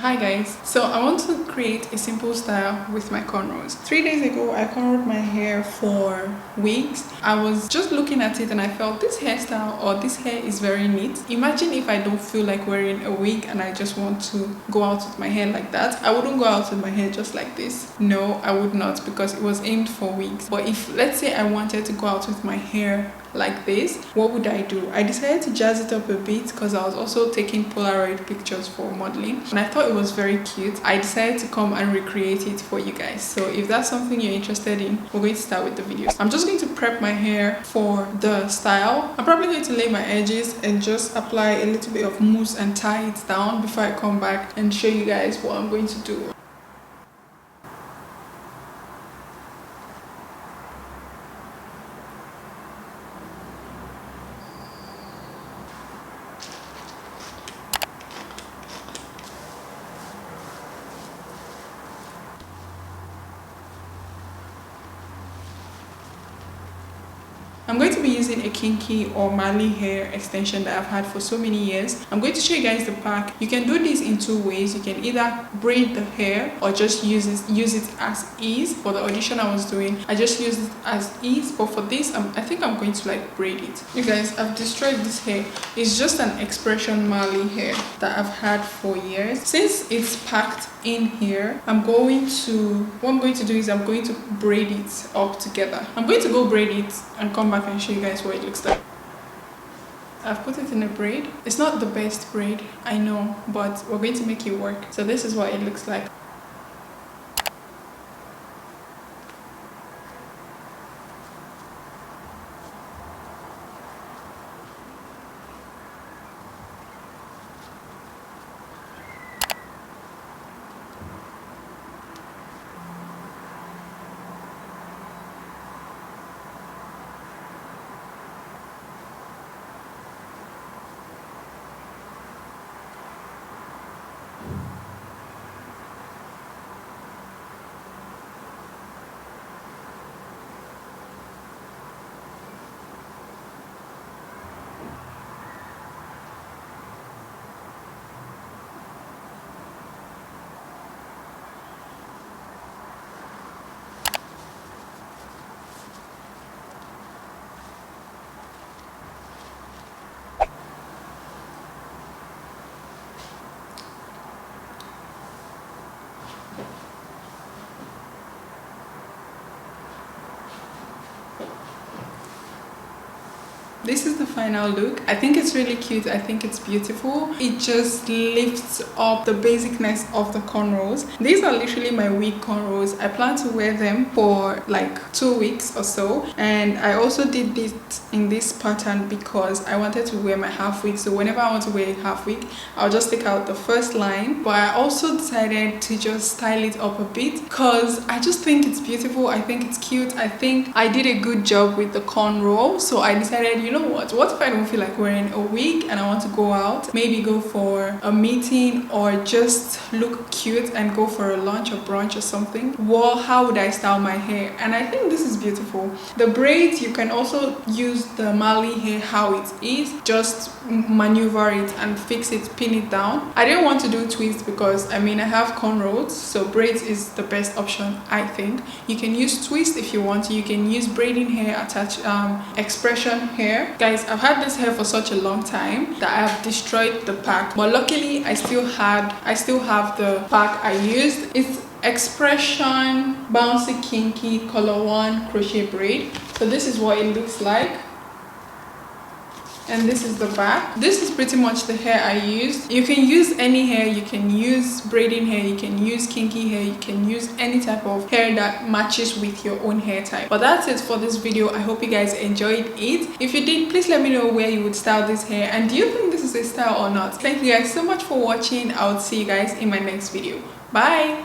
Hi guys, so I want to create a simple style with my cornrows. 3 days ago I cornrowed my hair for wigs. I was just looking at it and I felt this hairstyle or this hair is very neat. Imagine if I don't feel like wearing a wig and I just want to go out with my hair like that. I wouldn't go out with my hair just like this. No, I would not, because it was aimed for wigs. But if, let's say, I wanted to go out with my hair like this, what would I do? I decided to jazz it up a bit because I was also taking Polaroid pictures for modeling and I thought it was very cute. I decided to come and recreate it for you guys. So if that's something you're interested in, we're going to start with the videos. I'm just going to prep my hair for the style. I'm probably going to lay my edges and just apply a little bit of mousse and tie it down before I come back and show you guys what I'm going to do. I'm going to be using a kinky or Mali hair extension that I've had for so many years. I'm going to show you guys the pack. You can do this in two ways. You can either braid the hair or just use it as is. For the audition I was doing, I just used it as is, but for this I think I'm going to like braid it. You guys, I've destroyed this hair. It's just an expression Mali hair that I've had for years. Since it's packed in here, what I'm going to do is I'm going to braid it up together. I'm going to go braid it and come back and show you guys what it looks like. I've put it in a braid. It's not the best braid, I know, but we're going to make it work. So this is what it looks like. This is the final look. I think it's really cute. I think it's beautiful. It just lifts up the basicness of the cornrows. These are literally my wig cornrows. I plan to wear them for like 2 weeks or so, and I also did this in this pattern because I wanted to wear my half wig. So whenever I want to wear a half wig, I'll just take out the first line. But I also decided to just style it up a bit because I just think it's beautiful. I think it's cute. I think I did a good job with the cornrow. So I decided, you know what if I don't feel like wearing a wig and I want to go out, maybe go for a meeting or just look cute and go for a lunch or brunch or something. Well, how would I style my hair? And I think this is beautiful. The braids, you can also use the Mali hair how it is, just maneuver it and fix it, pin it down. I didn't want to do twists because I have cornrows, so braids is the best option. I think you can use twist if you want to. You can use braiding hair, attach expression hair. Guys, I've had this hair for such a long time that I have destroyed the pack, but luckily I still have the pack I used. It's expression bouncy kinky color 1 crochet braid. So this is what it looks like, and this is the back. This is pretty much the hair I used. You can use any hair. You can use braiding hair, you can use kinky hair, you can use any type of hair that matches with your own hair type. But that's it for this video. I hope you guys enjoyed it. If you did, please let me know where you would style this hair, and do you think this is a style or not. Thank you guys so much for watching. I will see you guys in my next video. Bye.